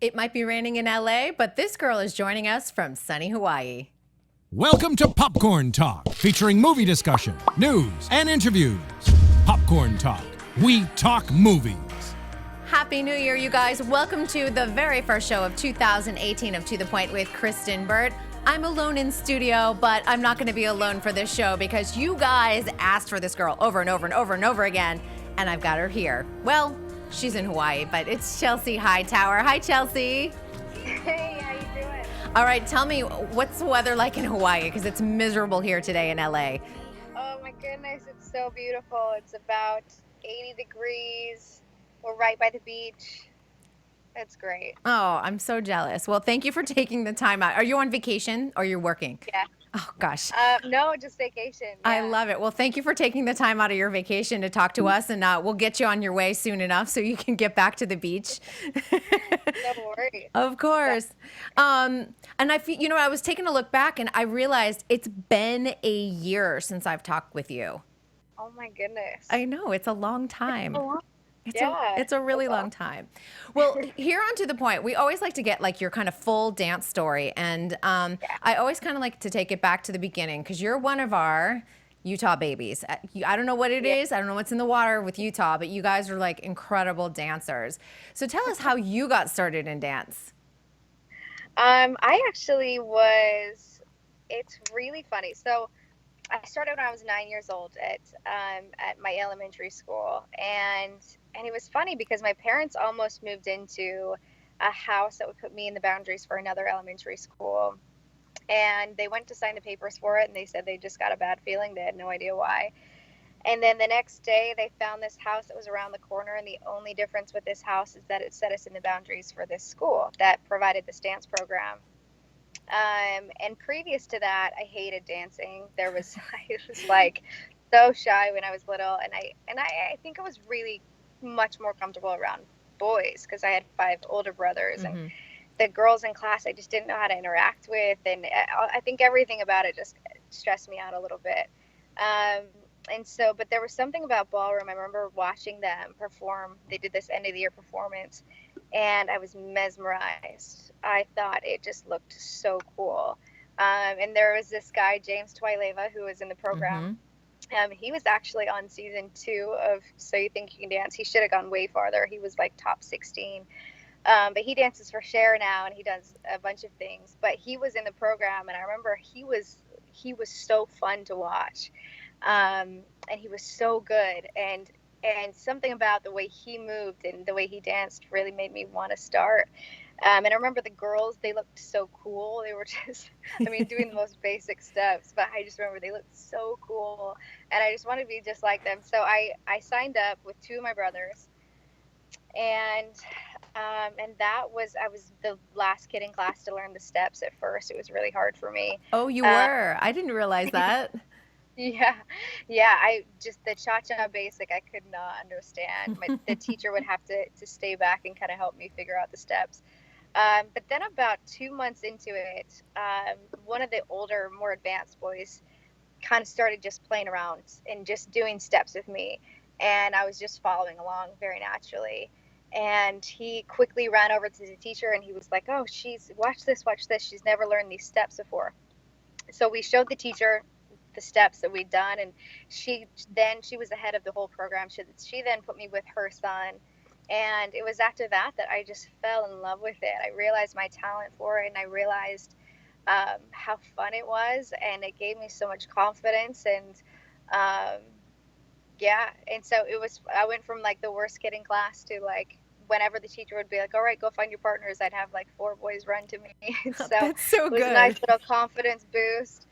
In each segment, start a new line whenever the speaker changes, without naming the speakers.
It might be raining in LA, but this girl is joining us from sunny Hawaii.
Welcome to Popcorn Talk, featuring movie discussion, news, and interviews. Popcorn Talk. We talk movies.
Happy New Year, you guys. Welcome to the very first show of 2018 of To The Pointe with Kristyn Burtt. I'm alone in studio, but I'm not going to be alone for this show because you guys asked for this girl over and over and over and over again, and I've got her here. Well, she's in Hawaii, but it's Chelsie Hightower. Hi, Chelsie.
Hey, how you doing?
All right, tell me, what's the weather like in Hawaii? Because it's miserable here today in LA.
Oh my goodness, it's so beautiful. It's about 80 degrees. We're right by the beach. It's great.
Oh, I'm so jealous. Well, thank you for taking the time out. Are you on vacation or you're working?
Yeah.
Oh, gosh.
No, just vacation. Yeah.
I love it. Well, thank you for taking the time out of your vacation to talk to us, and we'll get you on your way soon enough so you can get back to the beach.
No worries.
Of course. And I was taking a look back, and I realized it's been a year since I've talked with you.
Oh my goodness.
I know, it's a long time. It's a really long time. Well, here on To The Pointe, we always like to get like your kind of full dance story. And I always kind of like to take it back to the beginning because you're one of our Utah babies. I don't know what it is. I don't know what's in the water with Utah, but you guys are like incredible dancers. So tell us how you got started in dance.
I actually it's really funny. So I started when I was 9 years old at my elementary school, and it was funny because my parents almost moved into a house that would put me in the boundaries for another elementary school, and they went to sign the papers for it, and they said they just got a bad feeling. They had no idea why. And then the next day they found this house that was around the corner, and the only difference with this house is that it set us in the boundaries for this school that provided this dance program. And previous to that, I hated dancing. I was like so shy when I was little, and I think I was really much more comfortable around boys because I had 5 older brothers, and the girls in class I just didn't know how to interact with, and I think everything about it just stressed me out a little bit. But there was something about ballroom. I remember watching them perform. They did this end of the year performance, and I was mesmerized. I thought it just looked so cool. And there was this guy, James Twaileva, who was in the program. He was actually on season 2 of So You Think You Can Dance. He should have gone way farther. He was like top 16. But he dances for Cher now, and he does a bunch of things. But he was in the program, and I remember he was so fun to watch. And he was so good. And something about the way he moved and the way he danced really made me want to start. And I remember the girls, they looked so cool. They were just, doing the most basic steps, but I just remember they looked so cool. And I just wanted to be just like them. So I signed up with 2 of my brothers. And I was the last kid in class to learn the steps at first. It was really hard for me.
Oh, you were? I didn't realize that.
Yeah. I just, the cha-cha basic, I could not understand. The teacher would have to stay back and kind of help me figure out the steps. But then about 2 months into it, one of the older, more advanced boys kind of started just playing around and just doing steps with me. And I was just following along very naturally. And he quickly ran over to the teacher, and he was like, "Oh, watch this. She's never learned these steps before." So we showed the teacher the steps that we'd done, and she was ahead of the whole program. She then put me with her son, and it was after that I just fell in love with it. I realized my talent for it, and I realized how fun it was, and it gave me so much confidence. And and so I went from like the worst kid in class to like whenever the teacher would be like, "All right, go find your partners," I'd have like 4 boys run to me. So
That's so
it was
good.
a nice little confidence boost.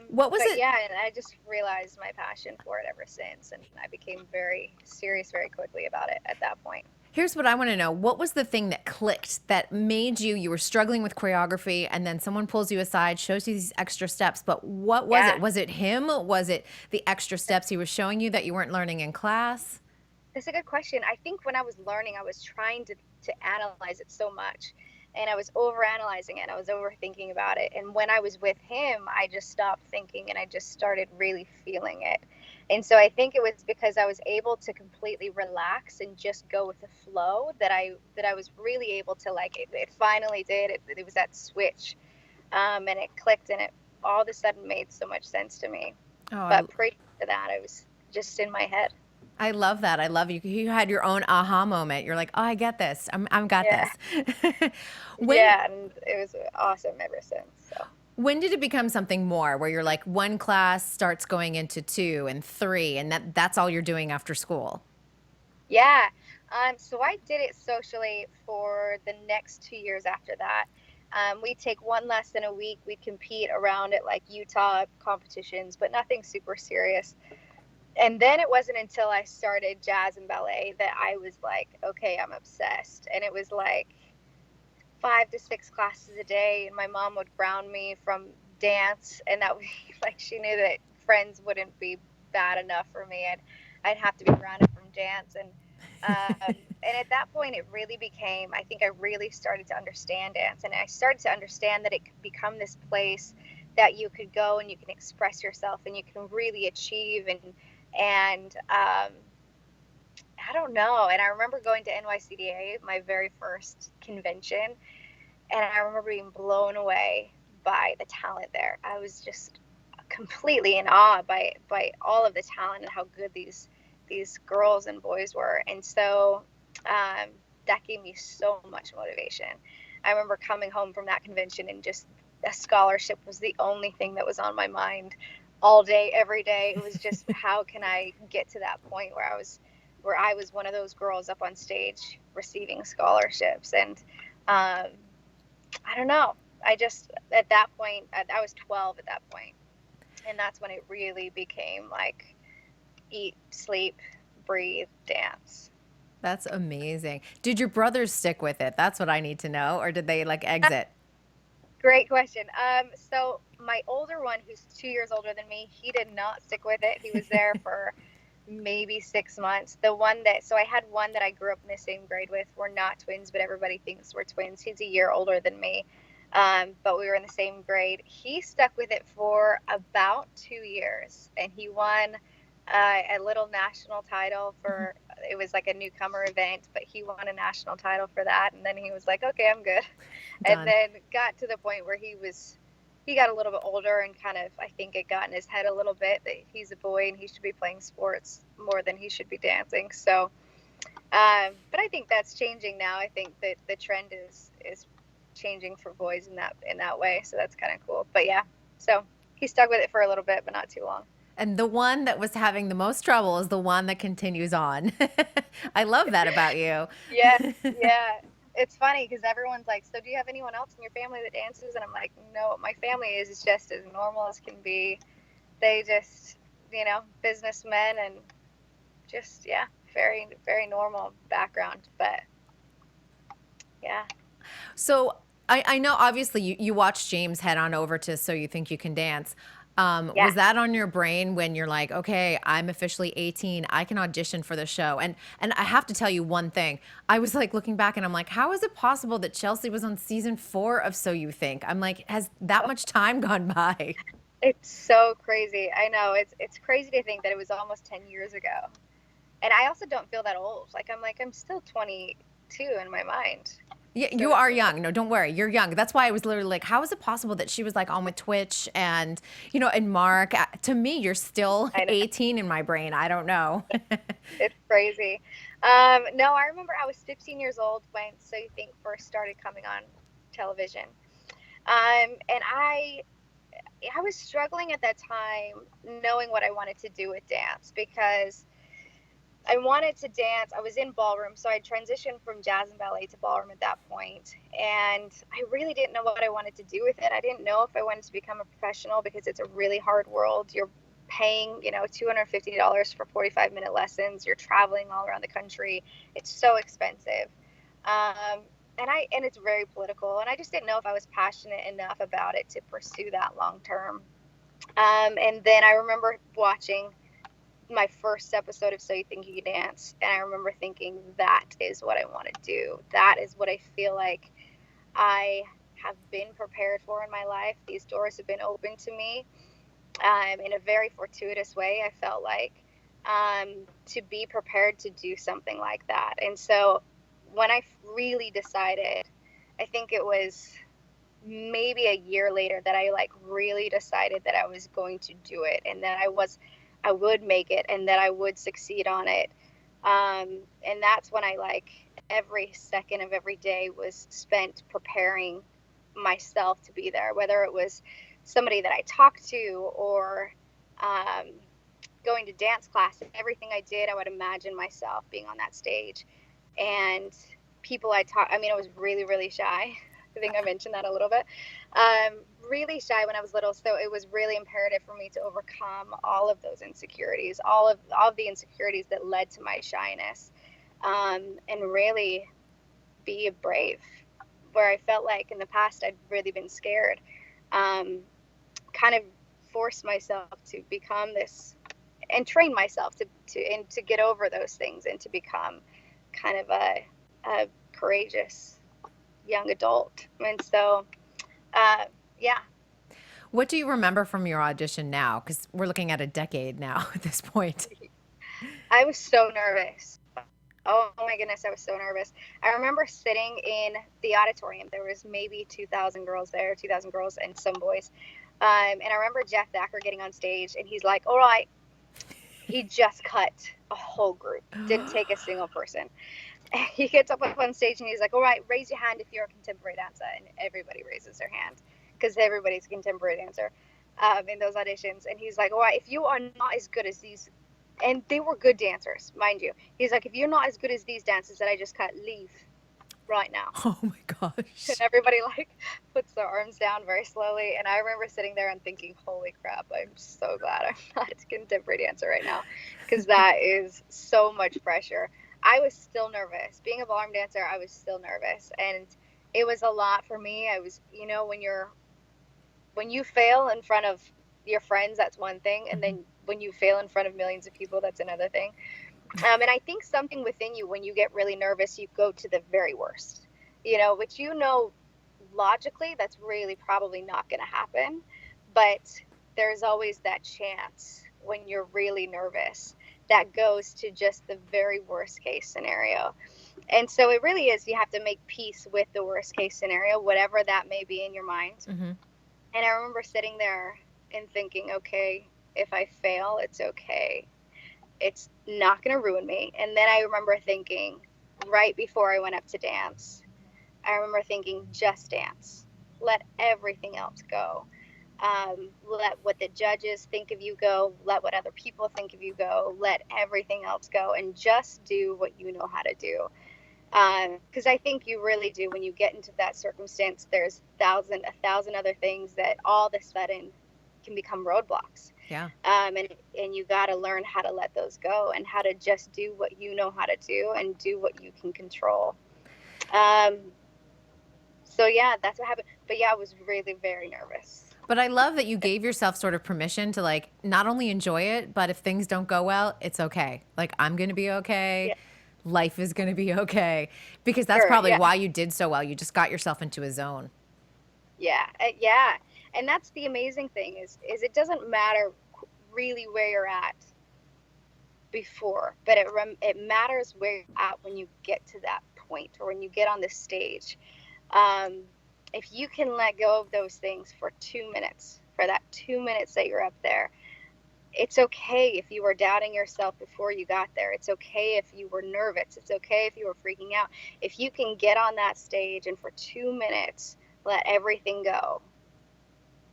What was it?
Yeah, and I just realized my passion for it ever since, and I became very serious very quickly about it at that point.
Here's what I want to know. What was the thing that clicked that made you were struggling with choreography, and then someone pulls you aside, shows you these extra steps, but what was it? Was it him? Was it the extra steps he was showing you that you weren't learning in class?
That's a good question. I think when I was learning, I was trying to analyze it so much and I was overanalyzing it. I was overthinking about it. And when I was with him, I just stopped thinking and I just started really feeling it. And so I think it was because I was able to completely relax and just go with the flow that I was really able to, like, it finally did. It was that switch, and it clicked, and it all of a sudden made so much sense to me.
Oh,
But previous to that, I was just in my head.
I love that. I love you. You had your own aha moment. You're like, oh, I get this. I'm got
Yeah.
this. when
Yeah, and it was awesome ever since. So.
when did it become something more where you're like one class starts going into two and three, and that's all you're doing after school?
Yeah. So I did it socially for the next 2 years after that. We take one lesson a week. We compete around at like Utah competitions, but nothing super serious. And then it wasn't until I started jazz and ballet that I was like, okay, I'm obsessed. And it was like 5 to 6 classes a day. And my mom would ground me from dance. And that was like, she knew that friends wouldn't be bad enough for me. I'd have to be grounded from dance. And at that point, it really became, I think I really started to understand dance. And I started to understand that it could become this place that you could go and you can express yourself and you can really achieve. And I don't know. And I remember going to NYCDA, my very first convention, and I remember being blown away by the talent there. I was just completely in awe by all of the talent and how good these girls and boys were. And so that gave me so much motivation. I remember coming home from that convention and just a scholarship was the only thing that was on my mind all day, every day. It was just how can I get to that point where I was one of those girls up on stage receiving scholarships. And I don't know. I just, at that point, I was 12 at that point, and that's when it really became like eat, sleep, breathe, dance.
That's amazing. Did your brothers stick with it? That's what I need to know. Or did they like exit?
Great question. So my older one, who's 2 years older than me, he did not stick with it. He was there for maybe 6 months. So I had one that I grew up in the same grade with. We're not twins, but everybody thinks we're twins. He's a year older than me, but we were in the same grade. He stuck with it for about 2 years, and he won a little national title for. It was like a newcomer event, but he won a national title for that. And then he was like, "Okay, I'm good." And
Done.
then got to the point where he got a little bit older and kind of, I think it got in his head a little bit that he's a boy and he should be playing sports more than he should be dancing. So, but I think that's changing now. I think that the trend is changing for boys in that way. So that's kind of cool. But yeah, so he stuck with it for a little bit, but not too long.
And the one that was having the most trouble is the one that continues on. I love that about you.
Yes, yeah. It's funny because everyone's like, "So do you have anyone else in your family that dances?" And I'm like, "No, my family is just as normal as can be. They just, businessmen and just, yeah, very, very normal background." But yeah.
So I know obviously you watched James head on over to So You Think You Can Dance.
Yeah.
Was that on your brain when you're like, okay, I'm officially 18, I can audition for the show? And I have to tell you one thing. I was like looking back and I'm like, how is it possible that Chelsie was on season 4 of So You Think? I'm like, has that much time gone by?
It's so crazy. I know. It's crazy to think that it was almost 10 years ago. And I also don't feel that old. I'm still 22 in my mind.
Yeah,
So
you are young. No, don't worry. You're young. That's why I was literally like, how is it possible that she was like on with Twitch and, and Mark? To me, you're still
I know.
18 in my brain. I don't know.
It's crazy. No, I remember I was 15 years old when So You Think first started coming on television. And I was struggling at that time knowing what I wanted to do with dance because I wanted to dance. I was in ballroom, so I transitioned from jazz and ballet to ballroom at that point. And I really didn't know what I wanted to do with it. I didn't know if I wanted to become a professional because it's a really hard world. You're paying, $250 for 45-minute lessons. You're traveling all around the country. It's so expensive. And it's very political. And I just didn't know if I was passionate enough about it to pursue that long term. And then I remember watching my first episode of So You Think You Can Dance, and I remember thinking that is what I want to do. That is what I feel like I have been prepared for in my life. These doors have been open to me in a very fortuitous way, I felt like, to be prepared to do something like that. And so when I really decided, I think it was maybe a year later that I like really decided that I was going to do it, and that I would make it, and that I would succeed on it. And that's when I like every second of every day was spent preparing myself to be there, whether it was somebody that I talked to or um, going to dance class. Everything I did, I would imagine myself being on that stage. And people I mean, I was really, really shy. I think I mentioned that a little bit. Really shy when I was little, so it was really imperative for me to overcome all of those insecurities, all of the insecurities that led to my shyness, and really be brave. Where I felt like in the past I'd really been scared, um, kind of force myself to become this and train myself to get over those things and to become kind of a courageous young adult. And so, yeah.
What do you remember from your audition now? Because we're looking at a decade now at this point.
I was so nervous. Oh my goodness, I was so nervous. I remember sitting in the auditorium. There was maybe 2,000 girls there, 2,000 girls and some boys. And I remember Jeff Thacker getting on stage, and he's like, all right, he just cut a whole group, didn't take a single person. He gets up on stage and he's like, all right, raise your hand if you're a contemporary dancer. And everybody raises their hand because everybody's a contemporary dancer in those auditions. And he's like, all right, if you are not as good as these, and they were good dancers, mind you. He's like, if you're not as good as these dancers that I just cut, leave right now.
Oh my gosh.
And everybody like puts their arms down very slowly. And I remember sitting there and thinking, holy crap, I'm so glad I'm not a contemporary dancer right now, because that is so much pressure. I was still nervous. Being a ballroom dancer, I was still nervous. And it was a lot for me. I was, when you fail in front of your friends, that's one thing. And then when you fail in front of millions of people, that's another thing. And I think something within you, when you get really nervous, you go to the very worst, which, logically, that's really probably not going to happen. But there's always that chance when you're really nervous that goes to just the very worst case scenario. And so it really is, you have to make peace with the worst case scenario, whatever that may be in your mind.
Mm-hmm.
And I remember sitting there and thinking, okay, if I fail, it's okay. It's not going to ruin me. And then I remember thinking, right before I went up to dance, I remember thinking, just dance. Let everything else go. Let what the judges think of you go. Let what other people think of you go. Let everything else go, and just do what you know how to do. Because I think you really do. When you get into that circumstance, there's a thousand other things that all of a sudden can become roadblocks.
Yeah.
And you got to learn how to let those go, and how to just do what you know how to do and do what you can control. So yeah, that's what happened. But yeah, I was really very nervous.
But I love that you gave yourself sort of permission to like not only enjoy it, but if things don't go well, it's okay. Like, I'm going to be okay.
Yeah.
Life is going to be okay. Because that's probably why you did so well. You just got yourself into a zone.
Yeah. Yeah. And that's the amazing thing is it doesn't matter really where you're at before, but it matters where you're at when you get to that point, or when you get on the stage. If you can let go of those things for 2 minutes, for that 2 minutes that you're up there, it's okay if you were doubting yourself before you got there. It's okay if you were nervous. It's okay if you were freaking out. If you can get on that stage and for 2 minutes let everything go,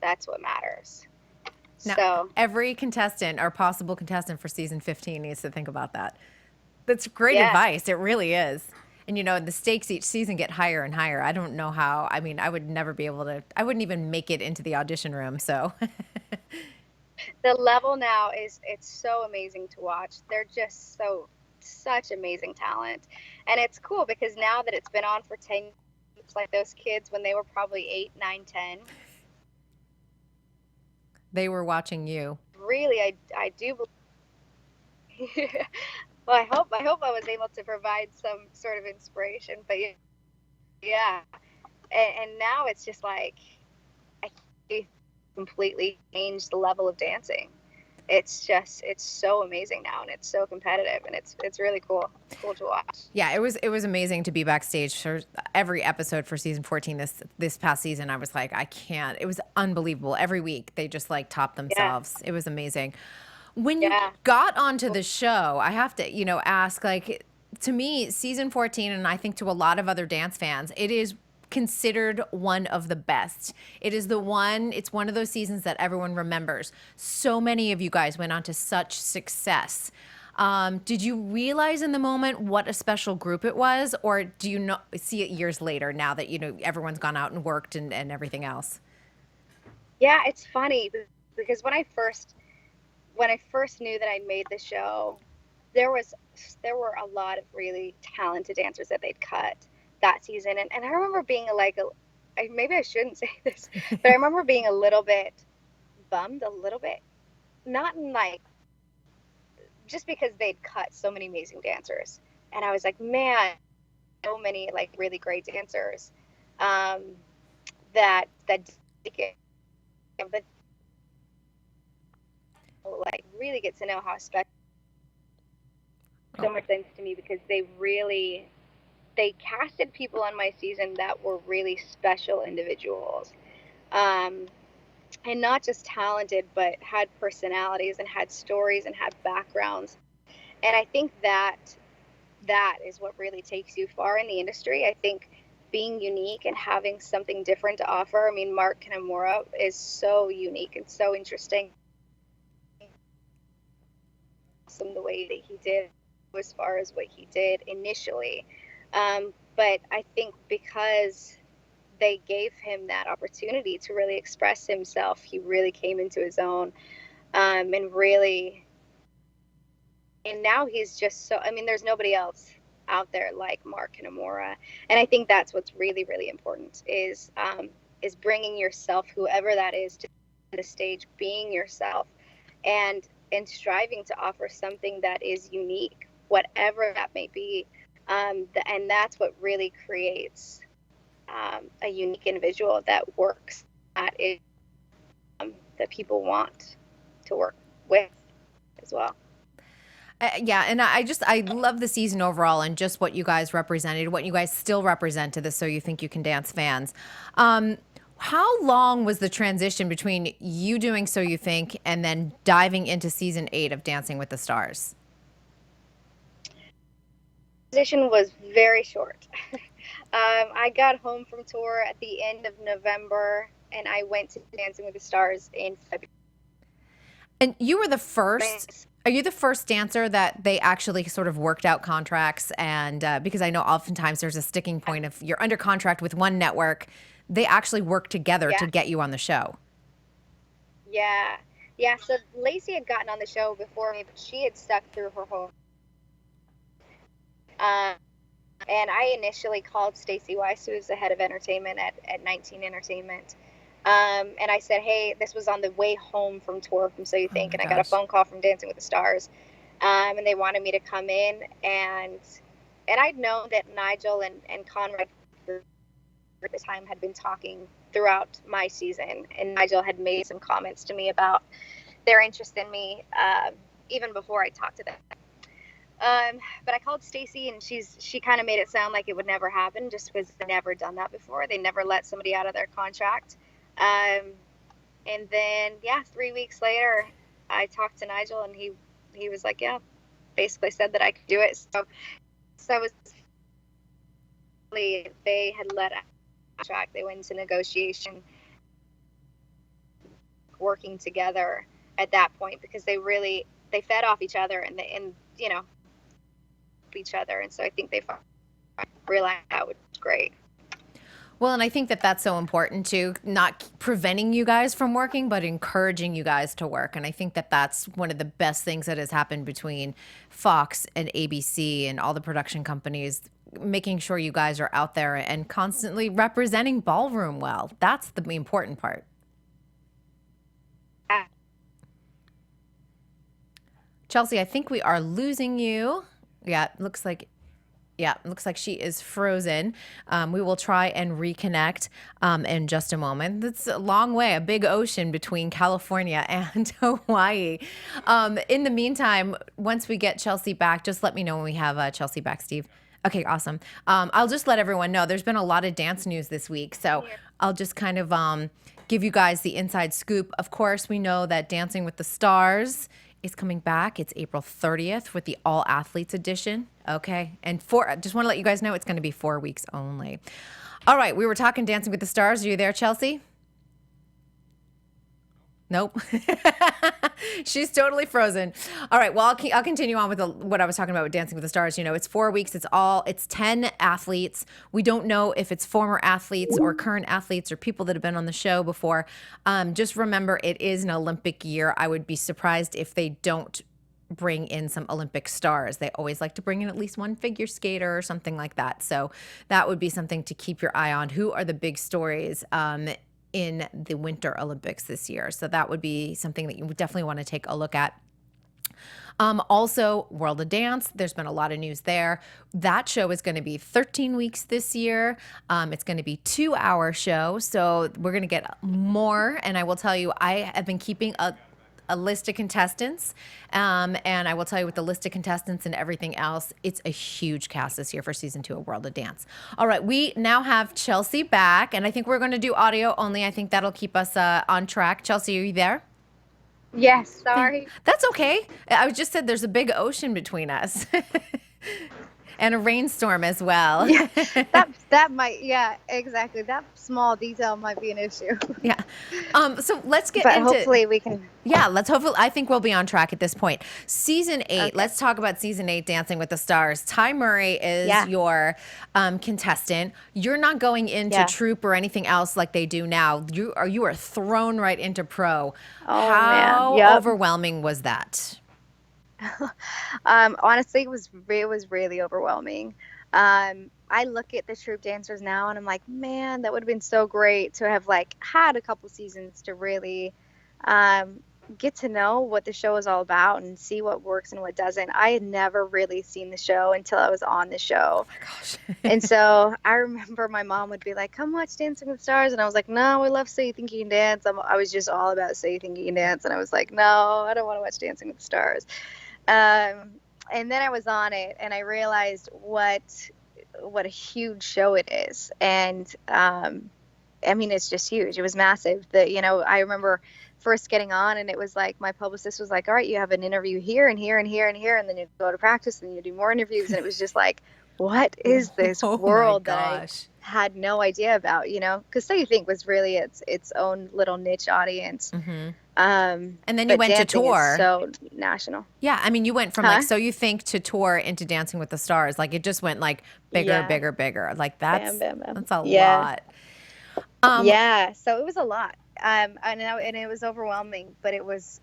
that's what matters.
Now,
so
every contestant or possible contestant for season 15 needs to think about that. That's great advice. It really is. And, the stakes each season get higher and higher. I don't know how. I mean, I would never be able to. I wouldn't even make it into the audition room. So
the level now it's so amazing to watch. They're just such amazing talent. And it's cool because now that it's been on for 10 years, it's like those kids when they were probably 8, 9, 10.
They were watching you.
Really, I do believe. Well, I hope I was able to provide some sort of inspiration. But yeah, and now it's just like I completely changed the level of dancing. It's so amazing now, and it's so competitive, and it's really cool to watch.
Yeah, it was amazing to be backstage for every episode for season 14 this past season. I was like, I can't. It was unbelievable. Every week they just like topped
Yeah,
themselves. It was amazing. When you
yeah,
got onto the show, I have to, ask, like, to me, season 14, and I think to a lot of other dance fans, it is considered one of the best. It's one of those seasons that everyone remembers. So many of you guys went on to such success. Did you realize in the moment what a special group it was, or do you not see it years later now that, everyone's gone out and worked and everything else?
yeah. It's funny because when I first knew that I made the show, there was there were a lot of really talented dancers that they'd cut that season, and I remember being maybe I shouldn't say this, but I remember being a little bit bummed, a little bit, not in like just because they'd cut so many amazing dancers, and I was like, man, so many like really great dancers, um, that but like really get to know how special so
Oh,
much sense to me because they casted people on my season that were really special individuals, um, and not just talented, but had personalities and had stories and had backgrounds. And I think that is what really takes you far in the industry. I think being unique and having something different to offer. I mean, Mark Kanamura is so unique and so interesting. Awesome the way that he did as far as what he did initially. But I think because they gave him that opportunity to really express himself, he really came into his own, and really, and now he's just so, I mean, there's nobody else out there like Mark Kanamura. And I think that's what's really, really important is bringing yourself, whoever that is, to the stage, being yourself, and striving to offer something that is unique, whatever that may be. And that's what really creates a unique individual that works at it, that people want to work with as well.
Yeah, and I love the season overall and just what you guys represented, what you guys still represent to the So You Think You Can Dance fans. How long was the transition between you doing So You Think and then diving into season 8 of Dancing with the Stars?
Position was very short. I got home from tour at the end of November, and I went to Dancing with the Stars in February.
And you were the first. Are you the first dancer that they actually sort of worked out contracts? And because I know oftentimes there's a sticking point if you're under contract with one network, they actually work together to
Yeah,
get you on the show.
yeah, yeah. So Lacey had gotten on the show before me, but she had stuck through her whole. Um, and I initially called Stacey Weiss, who was the head of entertainment at 19 Entertainment. And I said, hey, this was on the way home from tour from So You
Oh
Think,
my
and I got a
gosh.
phone call from Dancing with the Stars, and they wanted me to come in, and I'd known that Nigel and Conrad at the time had been talking throughout my season, and Nigel had made some comments to me about their interest in me, even before I talked to them. But I called Stacy, and she kind of made it sound like it would never happen, just because they never done that before. They never let somebody out of their contract. Um, and then, yeah, 3 weeks later, I talked to Nigel, and he was like, yeah, basically said that I could do it. So it was they had let out the contract. They went into negotiation, working together at that point because they fed off each other, and each other. And so I think they realized that was great.
Well, and I think that that's so important too, not preventing you guys from working, but encouraging you guys to work. And I think that that's one of the best things that has happened between Fox and ABC and all the production companies, making sure you guys are out there and constantly representing ballroom well. That's the important part. Chelsie, I think we are losing you. Yeah, it looks like Yeah, it looks like she is frozen. We will try and reconnect in just a moment. That's a long way, a big ocean between California and Hawaii. In the meantime, once we get Chelsie back, just let me know when we have Chelsie back, Steve. Okay, awesome. I'll just let everyone know there's been a lot of dance news this week. So I'll just kind of give you guys the inside scoop. Of course, we know that Dancing with the Stars is coming back. It's April 30th with the All Athletes edition. Okay. And just want to let you guys know it's going to be 4 weeks only. All right. We were talking Dancing with the Stars. Are you there, Chelsie? Nope. She's totally frozen. All right. Well, I'll continue on with what I was talking about with Dancing with the Stars. You know, it's 4 weeks. It's 10 athletes. We don't know if it's former athletes or current athletes or people that have been on the show before. Just remember, it is an Olympic year. I would be surprised if they don't bring in some Olympic stars. They always like to bring in at least one figure skater or something like that. So that would be something to keep your eye on. Who are the big stories in the Winter Olympics this year? So that would be something that you would definitely want to take a look at. Also, World of Dance, there's been a lot of news there. That show is going to be 13 weeks this year. It's going to be a 2-hour show. So we're going to get more. And I will tell you, I have been keeping a list of contestants. And I will tell you, with the list of contestants and everything else, it's a huge cast this year for season 2 of World of Dance. All right, we now have Chelsie back, and I think we're going to do audio only. I think that'll keep us on track. Chelsie, are you there?
Yes, sorry.
That's okay. I just said there's a big ocean between us. And a rainstorm as well.
Yeah, that might, yeah, exactly. That small detail might be an issue.
Yeah. So let's get
but
into.
Hopefully we can.
Yeah, hopefully. I think we'll be on track at this point. Season 8. Okay. Let's talk about season 8, Dancing with the Stars. Ty Murray is your contestant. You're not going into troupe or anything else like they do now. You are thrown right into pro.
Oh,
How
man. Yep.
overwhelming was that?
Honestly, it was really overwhelming. I look at the troupe dancers now and I'm like, man, that would have been so great to have had a couple seasons to really get to know what the show is all about and see what works and what doesn't. I had never really seen the show until I was on the show.
Oh my gosh.
And so I remember my mom would be like, come watch Dancing with the Stars. And I was like, no, I love So You Think You Can Dance. I was just all about So You Think You Can Dance. And I was like, no, I don't want to watch Dancing with the Stars. And then I was on it and I realized what a huge show it is. And, I mean, it's just huge. It was massive. I remember first getting on and it was like, my publicist was like, all right, you have an interview here and here and here and here. And then you go to practice and you do more interviews. And it was just like, what is this world that I had no idea about, because So You Think was really its own little niche audience.
Mm-hmm. And then you went to tour.
So national.
Yeah, I mean, you went from So You Think to tour into Dancing with the Stars. Like it just went bigger, bigger, bigger. Like that's that's a lot.
So it was a lot. And it was overwhelming, but it was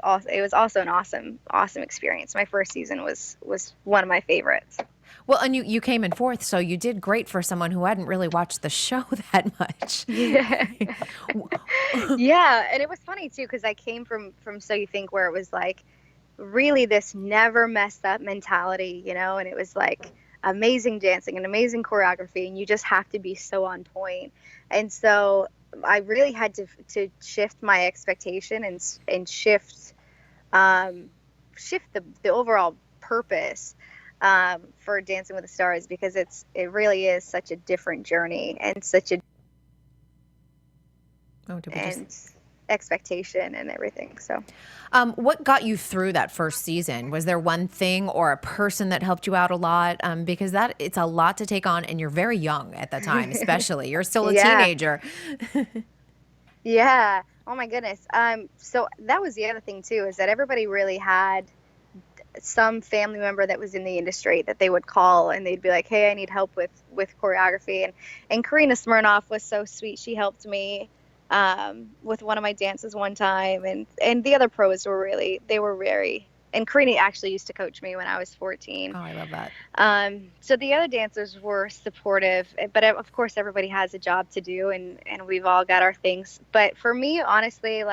also an awesome experience. My first season was one of my favorites.
Well, and you came in 4th, so you did great for someone who hadn't really watched the show that much.
Yeah. Yeah, and it was funny too because I came from So You Think, where it was like really this never messed up mentality, and it was like amazing dancing and amazing choreography, and you just have to be so on point. And so I really had to shift my expectation and shift the overall purpose for Dancing with the Stars, because it really is such a different journey and such a expectation and everything. So
what got you through that first season? Was there one thing or a person that helped you out a lot? Because it's a lot to take on, and you're very young at the time, especially. You're still a teenager.
Yeah. Oh my goodness. So that was the other thing too, is that everybody really had some family member that was in the industry that they would call and they'd be like, hey, I need help with choreography. And Karina Smirnoff was so sweet. She helped me with one of my dances one time. And the other pros were very, and Karina actually used to coach me when I was 14.
Oh, I love that.
So the other dancers were supportive, but of course everybody has a job to do and we've all got our things. But for me, honestly,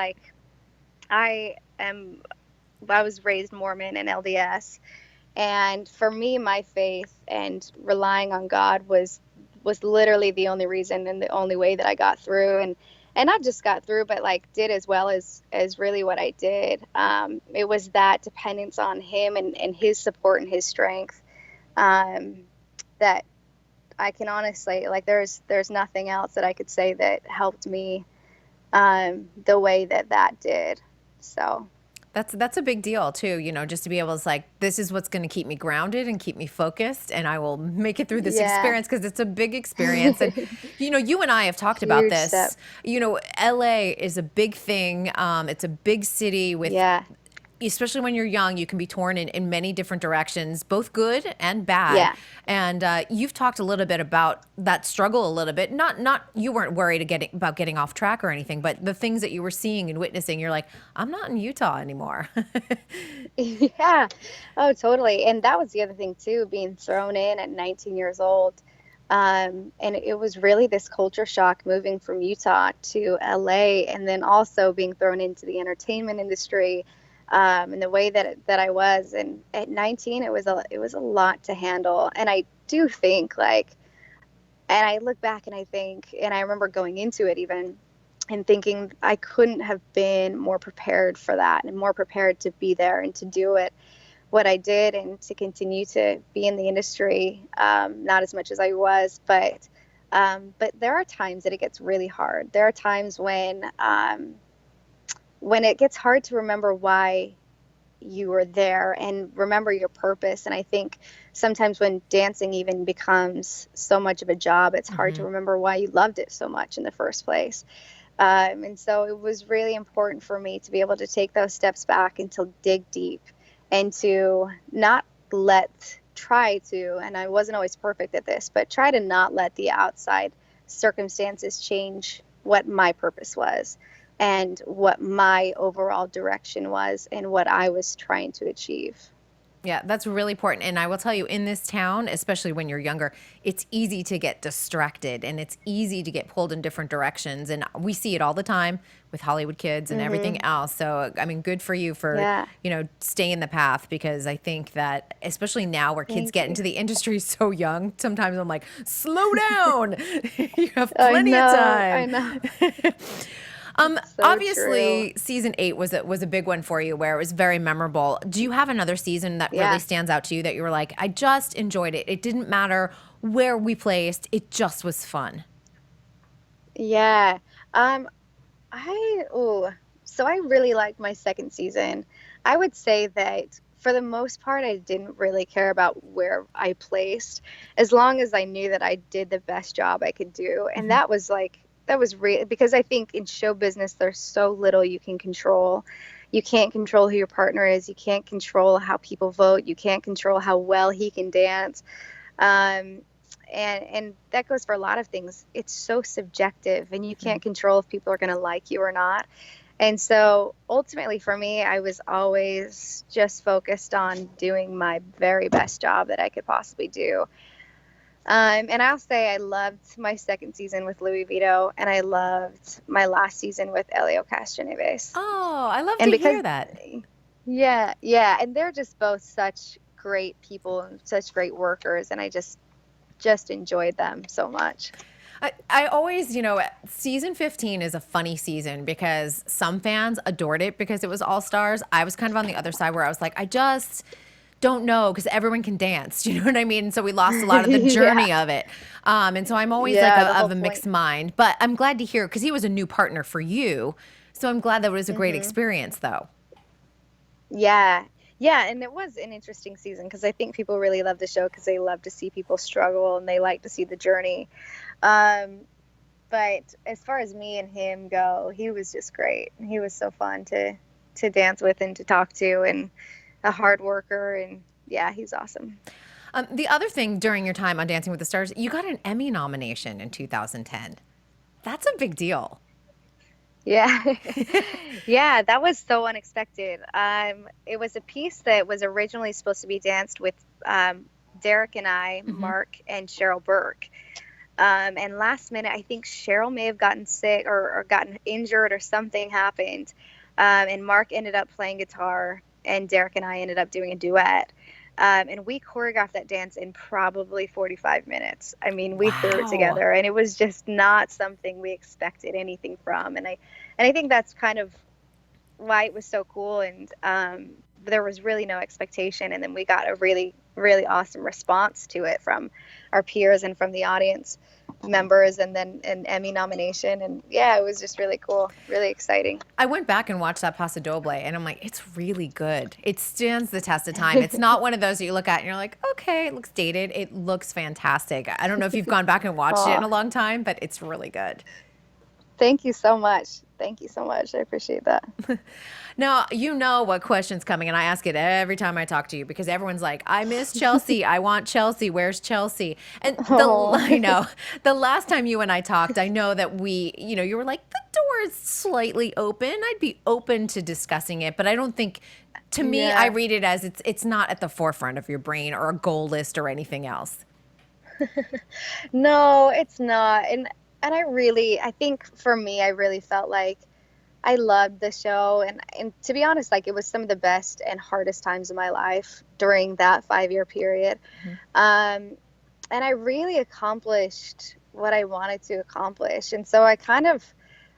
I was raised Mormon and LDS, And for me, my faith and relying on God was literally the only reason and the only way that I got through, and not just got through, but like did as well as really what I did. It was that dependence on Him and His support and His strength, um, that I can honestly, like, there's nothing else that I could say that helped me the way that that did. So
That's a big deal too, just to be able to like, this is what's going to keep me grounded and keep me focused, and I will make it through this
yeah,
experience because it's a big experience. And you and I have talked about
huge step.
this. LA is a big thing. It's a big city with,
Yeah,
especially when you're young, you can be torn in many different directions, both good and bad.
yeah.
And you've talked a little bit about that struggle a little bit. Not you weren't worried about getting off track or anything, but the things that you were seeing and witnessing, you're like, I'm not in Utah anymore.
Yeah. Oh, totally. And that was the other thing too, being thrown in at 19 years old. And it was really this culture shock moving from Utah to LA, and then also being thrown into the entertainment industry, and the way that I was. And at 19, it was a lot to handle. And I do think, like, and I look back and I think, and I remember going into it even and thinking I couldn't have been more prepared for that and more prepared to be there and to do it what I did and to continue to be in the industry. Not as much as I was, but there are times that it gets really hard. There are times when it gets hard to remember why you were there and remember your purpose. And I think sometimes when dancing even becomes so much of a job, it's hard to remember why you loved it so much in the first place. And so it was really important for me to be able to take those steps back and to dig deep and to not try to, and I wasn't always perfect at this, but try to not let the outside circumstances change what my purpose was and what my overall direction was and what I was trying to achieve.
Yeah, that's really important. And I will tell you, in this town, especially when you're younger, it's easy to get distracted and it's easy to get pulled in different directions. And we see it all the time with Hollywood kids and everything else. So, I mean, good for you for,
Yeah.
staying the path, because I think that, especially now where kids
Thank
get
you.
into the industry so young, sometimes I'm like, slow down. You have
I
plenty of
know, I
time.
know. So true.
Obviously, season 8 was a big one for you, where it was very memorable. Do you have another season that really
Yeah.
stands out to you that you were like, I just enjoyed it? It didn't matter where we placed; it just was fun.
Yeah. Um, so I really liked my second season. I would say that for the most part, I didn't really care about where I placed, as long as I knew that I did the best job I could do. And that was real, because I think in show business, there's so little you can control. You can't control who your partner is. You can't control how people vote. You can't control how well he can dance. Um, and that goes for a lot of things. It's so subjective, and you can't control if people are going to like you or not. And so ultimately for me, I was always just focused on doing my very best job that I could possibly do. And I'll say I loved my second season with Louis Vito, and I loved my last season with Elio Castroneves.
Oh, I love
And
to
because,
hear that.
yeah, yeah, and they're just both such great people and such great workers, and I just enjoyed them so much.
I always, season 15 is a funny season because some fans adored it because it was all stars. I was kind of on the other side where I was like, I just don't know, because everyone can dance. You know what I mean? So we lost a lot of the
Yeah,
journey of it. And so I'm always like
yeah, the
of
whole
a
point.
mixed mind. But I'm glad to hear, because he was a new partner for you. So I'm glad that it was a great
Hmm.
experience, though.
Yeah. Yeah, and it was an interesting season because I think people really love the show because they love to see people struggle and they like to see the journey. Um, but as far as me and him go, he was just great. He was so fun to dance with and to talk to, and a hard worker, and yeah, he's awesome.
The other thing during your time on Dancing with the Stars, you got an Emmy nomination in 2010. That's a big deal.
Yeah. Yeah, that was so unexpected. It was a piece that was originally supposed to be danced with Derek and I, Mark and Cheryl Burke. And last minute, I think Cheryl may have gotten sick or gotten injured or something happened. And Mark ended up playing guitar, and Derek and I ended up doing a duet. And we choreographed that dance in probably 45 minutes. I mean, we threw it
Wow.
together, and it was just not something we expected anything from. And I think that's kind of why it was so cool. And there was really no expectation, and then we got a really, really awesome response to it from our peers and from the audience members, and then an Emmy nomination. And yeah, it was just really cool, really exciting.
I went back and watched that Paso Doble, and I'm like, it's really good. It stands the test of time. It's not one of those that you look at and you're like, okay, it looks dated. It looks fantastic. I don't know if you've gone back and watched it in
Aw,
a long time, but it's really good.
thank you so much. Thank you so much. I appreciate that.
Now, you know what question's coming, and I ask it every time I talk to you because everyone's like, I miss Chelsie. I want Chelsie. Where's Chelsie? And
Oh,
I know the last time you and I talked, I know that you were like, the door is slightly open. I'd be open to discussing it, but I don't think, to me, I
yeah.
read it as it's not at the forefront of your brain or a goal list or anything else.
No, it's not. And I think for me, I really felt like I loved the show, and to be honest, like, it was some of the best and hardest times of my life during that 5-year period.
Mhm.
Um, and I really accomplished what I wanted to accomplish. And so I kind of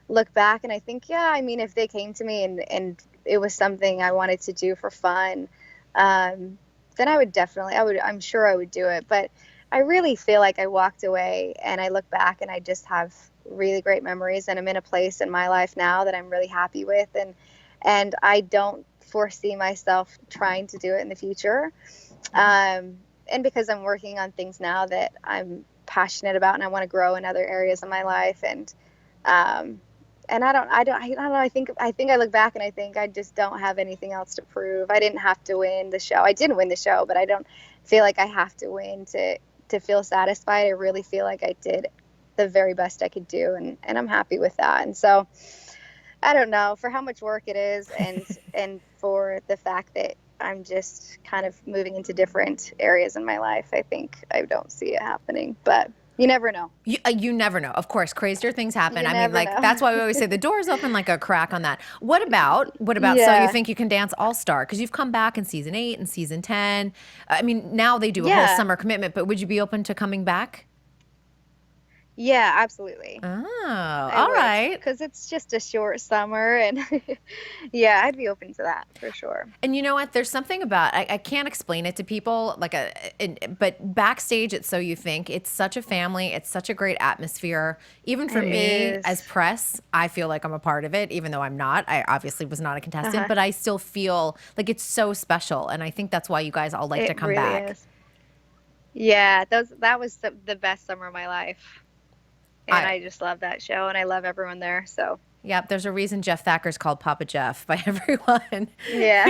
look back and I think, yeah, I mean, if they came to me and it was something I wanted to do for fun, then I would definitely, I'm sure I would do it. But I really feel like I walked away and I look back and I just have really great memories, and I'm in a place in my life now that I'm really happy with, and I don't foresee myself trying to do it in the future. And because I'm working on things now that I'm passionate about and I want to grow in other areas of my life. Um, and I don't know. I think I look back and I think I just don't have anything else to prove. I didn't have to win the show. I didn't win the show, but I don't feel like I have to win to feel satisfied. I really feel like I did the very best I could do, and I'm happy with that. And so I don't know, for how much work it is, and for the fact that I'm just kind of moving into different areas in my life, I think I don't see it happening. But you never know.
You never know. Of course, crazier things happen.
You
I mean,
never
like,
know.
that's why we always say the door's open like a crack on that. What about So You
Yeah.
Think You Can Dance All Star? Because you've come back in season 8 and season 10. I mean, now they do a whole
Yeah.
summer commitment, but would you be open to coming back?
Yeah, absolutely.
Oh,
I
all
would,
right.
because it's just a short summer, and yeah, I'd be open to that for sure.
And you know what? There's something about I can't explain it to people but backstage at So You Think, it's such a family. It's such a great atmosphere. Even for
It
me
is.
as press, I feel like I'm a part of it, even though I'm not. I obviously was not a contestant,
Uh-huh.
but I still feel like it's so special. And I think that's why you guys all like to
It
come
really
back.
is. Yeah, that was the best summer of my life. And
I
I just love that show, and I love everyone there. So,
Yep, there's a reason Jeff Thacker's called Papa Jeff by everyone.
yeah,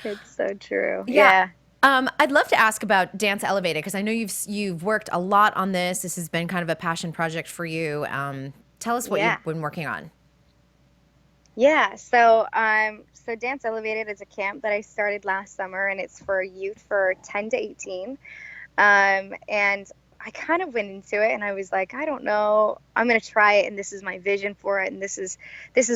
it's so true.
Yeah.
Yeah.
I'd love to ask about Dance Elevated because I know you've worked a lot on this. This has been kind of a passion project for you. Tell us what
Yeah.
you've been working on.
Yeah. So Dance Elevated is a camp that I started last summer, and it's for youth for 10 to 18. And I kind of went into it and I was like, I don't know, I'm going to try it. And this is my vision for it. And this is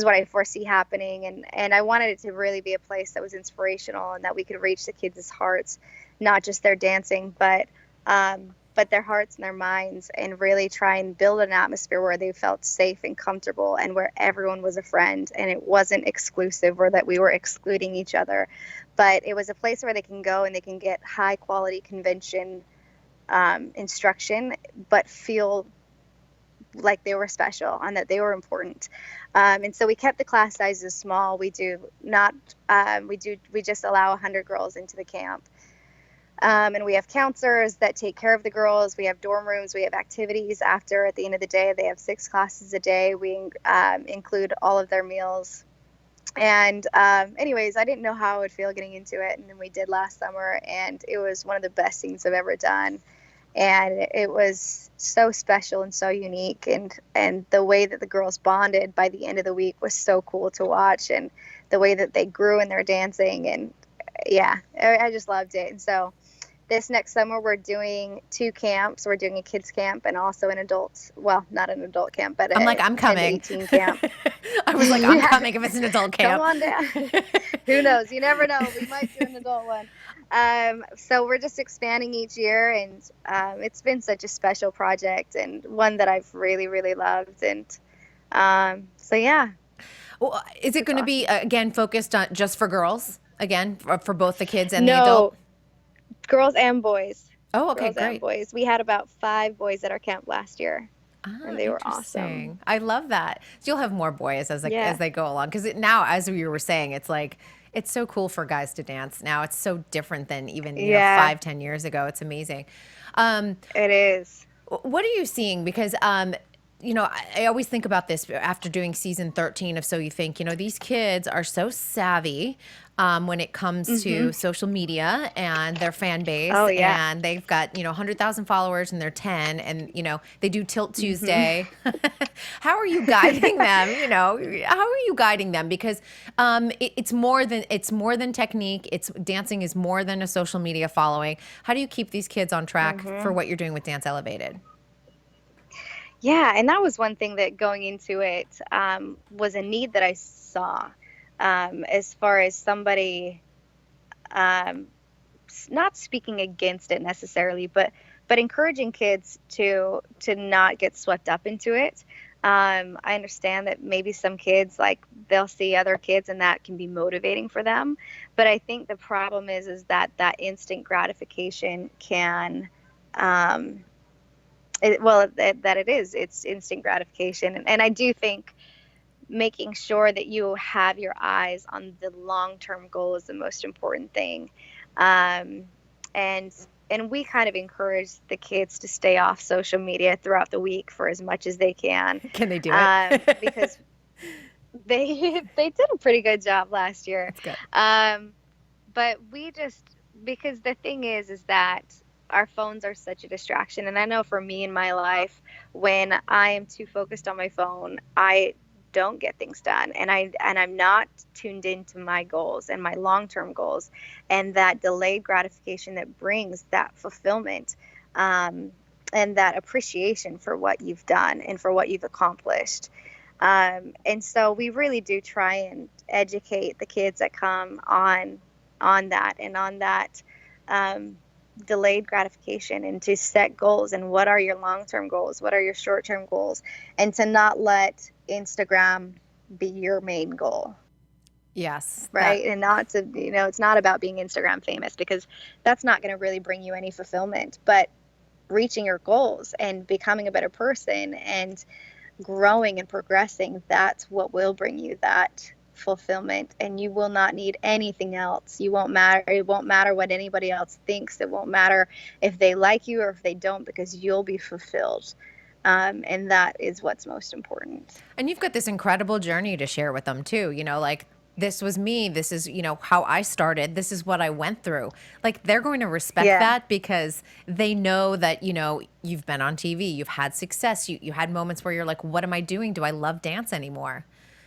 what I foresee happening. And I wanted it to really be a place that was inspirational and that we could reach the kids' hearts, not just their dancing, but their hearts and their minds, and really try and build an atmosphere where they felt safe and comfortable, and where everyone was a friend and it wasn't exclusive or that we were excluding each other, but it was a place where they can go and they can get high quality convention instruction, but feel like they were special and that they were important. And so we kept the class sizes small. We just allow 100 girls into the camp. And we have counselors that take care of the girls. We have dorm rooms. We have activities after. At the end of the day, they have 6 classes a day. We include all of their meals. And anyways, I didn't know how I would feel getting into it. And then we did last summer, and it was one of the best things I've ever done. And it was so special and so unique. And the way that the girls bonded by the end of the week was so cool to watch. And the way that they grew in their dancing. And yeah, I just loved it. And so this next summer we're doing 2 camps. We're doing a kids camp and also an adult, well, not an adult camp, but
I'm like,
a
I'm
10 to
coming.
18 camp.
I was like, I'm coming if it's an adult
Come
camp.
on down. Who knows? You never know. We might do an adult one. So we're just expanding each year, and it's been such a special project and one that I've really, really loved. And so, yeah.
Well, is it going to be, again, focused on just for girls, again, for both the kids and the
No,
adult?
girls and boys.
Oh, okay,
Girls
great.
and boys. We had about 5 boys at our camp last year. And they were awesome.
I love that. So you'll have more boys as they go along. Because now, as we were saying, it's like, it's so cool for guys to dance. Now it's so different than even 5-10 years ago. It's amazing.
It is.
What are you seeing? Because I always think about this after doing season 13 of So You Think. These kids are so savvy when it comes to social media and their fan base.
Oh, yeah.
And they've got, 100,000 followers and they're 10 and, they do Tilt Tuesday. How are you guiding them? How are you guiding them? Because it's more than technique. Dancing is more than a social media following. How do you keep these kids on track for what you're doing with Dance Elevated?
Yeah, and that was one thing that going into it was a need that I saw as far as somebody not speaking against it necessarily, but encouraging kids to not get swept up into it. I understand that maybe some kids, like, they'll see other kids and that can be motivating for them. But I think the problem is that instant gratification can it's instant gratification. And I do think making sure that you have your eyes on the long-term goal is the most important thing. And we kind of encourage the kids to stay off social media throughout the week for as much as they can.
Can they do it?
Because they did a pretty good job last year.
That's good.
But because the thing is that our phones are such a distraction. And I know for me in my life, when I am too focused on my phone, I don't get things done. And I'm not tuned into my goals and my long-term goals and that delayed gratification that brings that fulfillment and that appreciation for what you've done and for what you've accomplished. And so we really do try and educate the kids that come on that and on that delayed gratification, and to set goals and what are your long-term goals, what are your short-term goals, and to not let Instagram be your main goal.
Yes.
Right. And not to, it's not about being Instagram famous, because that's not going to really bring you any fulfillment, but reaching your goals and becoming a better person and growing and progressing, that's what will bring you that fulfillment, and you will not need anything else. It won't matter what anybody else thinks. It won't matter if they like you or if they don't, because you'll be fulfilled. And that is what's most important.
And you've got this incredible journey to share with them too. Like, this was me. This is, how I started. This is what I went through. Like, they're going to respect that because they know that, you've been on TV, you've had success, you had moments where you're like, what am I doing? Do I love dance anymore?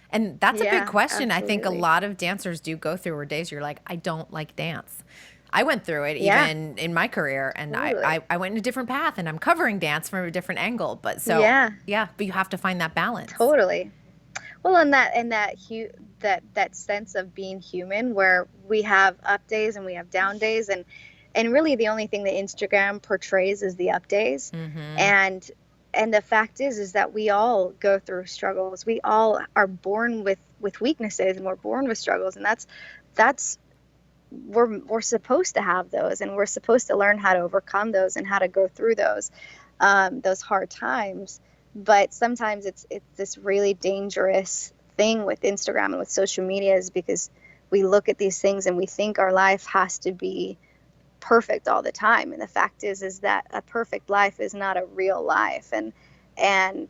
And that's a big question. Absolutely. I think a lot of dancers do go through where days you're like, I don't like dance. I went through it even in my career, and I went in a different path, and I'm covering dance from a different angle. But but you have to find that balance.
Totally. Well, and that sense of being human, where we have up days and we have down days, and really the only thing that Instagram portrays is the up days. Mm-hmm. And the fact is that we all go through struggles. We all are born with weaknesses, and we're born with struggles. And that's we're supposed to have those, and we're supposed to learn how to overcome those and how to go through those hard times. But sometimes it's this really dangerous thing with Instagram and with social media, is because we look at these things and we think our life has to be perfect all the time, and the fact is that a perfect life is not a real life. And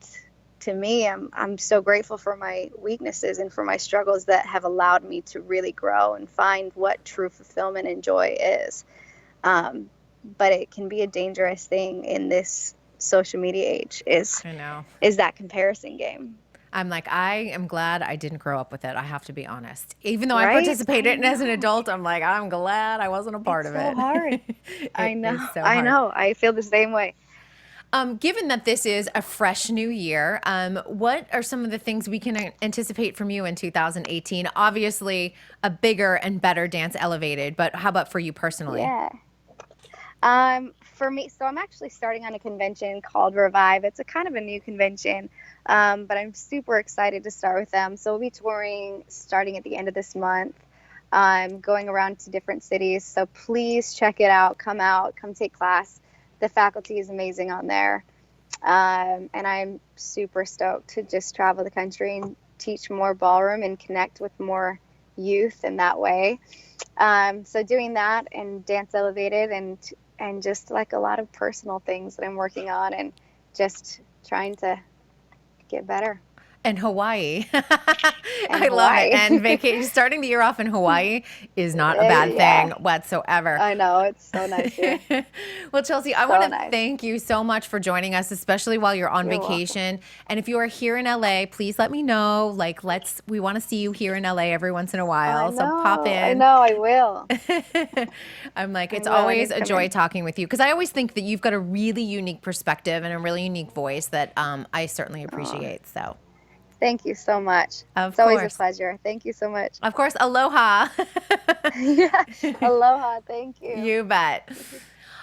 to me, I'm so grateful for my weaknesses and for my struggles that have allowed me to really grow and find what true fulfillment and joy is. But it can be a dangerous thing in this social media age, is that comparison game.
I'm like, I am glad I didn't grow up with it. I have to be honest. Even though I
Right?
participated in it as an adult, I'm like, I'm glad I wasn't a part
It's
of
so
it.
hard. I
It
know.
is so
I
hard.
know. I feel the same way.
Given that this is a fresh new year, what are some of the things we can anticipate from you in 2018? Obviously, a bigger and better Dance Elevated, but how about for you personally?
Yeah. For me, so I'm actually starting on a convention called Revive. It's a kind of a new convention, but I'm super excited to start with them. So we'll be touring starting at the end of this month, going around to different cities. So please check it out. Come take class. The faculty is amazing on there. And I'm super stoked to just travel the country and teach more ballroom and connect with more youth in that way. So doing that and Dance Elevated and just like a lot of personal things that I'm working on and just trying to get better.
And Hawaii.
And
I love it.
Hawaii.
And vacation, starting the year off in Hawaii is not a bad
Yeah,
thing whatsoever.
I know. It's so nice here.
Well, Chelsie, I
So
want to
nice.
thank you so much for joining us, especially while you're on
You're welcome.
vacation. And if you are here in LA, please let me know. Like, we want to see you here in LA every once in a while. So pop
I
in.
know. I will.
I'm like,
I
it's
will. I
always
need to
a
come
joy
in.
talking with you because I always think that you've got a really unique perspective and a really unique voice that I certainly
Oh,
appreciate. So,
thank you so much.
of
It's always a
course.
pleasure. Thank you so much.
Of course, aloha.
Yeah. Aloha. Thank you.
You bet.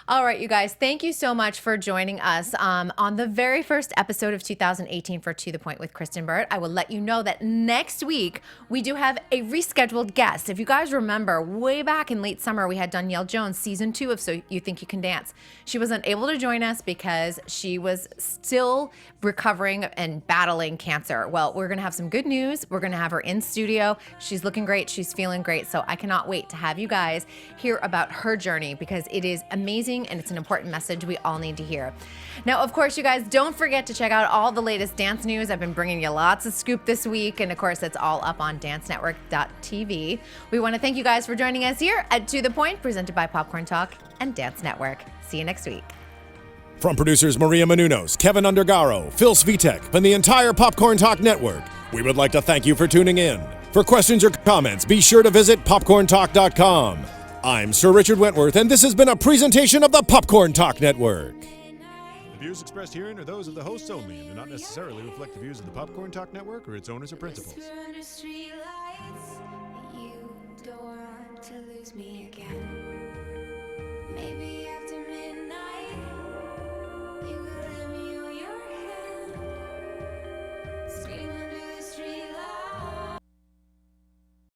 All right, you guys, thank you so much for joining us on the very first episode of 2018 for To The Point with Kristyn Burtt. I will let you know that next week we do have a rescheduled guest. If you guys remember, way back in late summer, we had Danielle Jones, season 2 of So You Think You Can Dance. She was unable to join us because she was still recovering and battling cancer. Well, we're going to have some good news. We're going to have her in studio. She's looking great. She's feeling great. So I cannot wait to have you guys hear about her journey because it is amazing and it's an important message we all need to hear. Now, of course, you guys, don't forget to check out all the latest dance news. I've been bringing you lots of scoop this week. And of course, it's all up on dancenetwork.tv. We want to thank you guys for joining us here at To The Point, presented by Popcorn Talk and Dance Network. See you next week.
From producers Maria Menounos, Kevin Undergaro, Phil Svitek, and the entire Popcorn Talk Network, we would like to thank you for tuning in. For questions or comments, be sure to visit popcorntalk.com. I'm Sir Richard Wentworth, and this has been a presentation of the Popcorn Talk Network.
The views expressed herein are those of the hosts only and do not necessarily reflect the views of the Popcorn Talk Network or its owners or principals.
Under street lights, you don't want to lose me again. Maybe